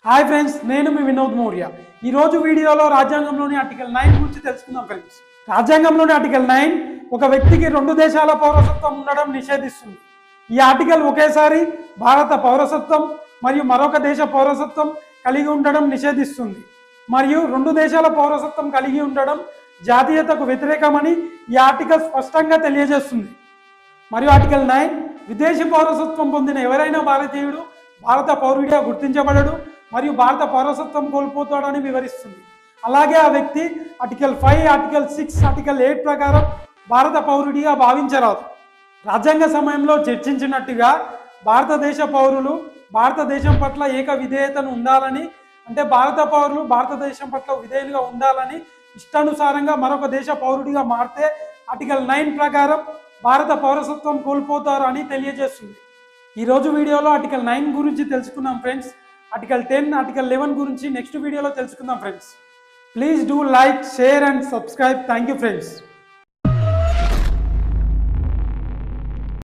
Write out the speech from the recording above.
Hi friends, నేను మీ వినోద్ మౌర్య. ఈరోజు వీడియోలో రాజ్యాంగంలోని ఆర్టికల్ 9 గురించి తెలుసుకుందాం ఫ్రెండ్స్. రాజ్యాంగంలోని ఆర్టికల్ 9 ఒక వ్యక్తికి 2 దేశాల పౌరసత్వం ఉండడం నిషేధిస్తుంది. ఈ ఆర్టికల్ ఒకేసారి భారత పౌరసత్వం మరియు మరొక దేశ పౌరసత్వం కలిగి ఉండడం నిషేధిస్తుంది. మరియు 2 దేశాల పౌరసత్వం కలిగి ఉండడం జాతీయతకు వ్యతిరేకమని ఈ ఆర్టికల్ స్పష్టంగా తెలియజేస్తుంది. మరియు ఆర్టికల్ 9 విదేశీ పౌరసత్వం పొందిన ఎవరైనా భారతీయుడు భారత పౌరుడిగా గుర్తించబడడు మరియు భారత పౌరసత్వం కోల్పోతాడని వివరిస్తుంది. అలాగే ఆ వ్యక్తి ఆర్టికల్ 5, ఆర్టికల్ 6, ఆర్టికల్ 8 ప్రకారం భారత పౌరుడిగా భావించరాదు. రాజ్యాంగ సమయంలో చర్చించినట్టుగా భారతదేశ పౌరులు భారతదేశం పట్ల ఏక విధేయతను ఉండాలని, అంటే భారత పౌరులు భారతదేశం పట్ల విధేయులుగా ఉండాలని, ఇష్టానుసారంగా మరొక దేశ పౌరుడిగా మారితే ఆర్టికల్ 9 ప్రకారం భారత పౌరసత్వం కోల్పోతారు అని తెలియజేస్తుంది. ఈరోజు వీడియోలో ఆర్టికల్ 9 గురించి తెలుసుకున్నాం ఫ్రెండ్స్. ఆర్టికల్ 10, ఆర్టికల్ 11 గురించి నెక్స్ట్ వీడియోలో తెలుసుకుందాం friends. Please do like, share and subscribe. Thank you friends.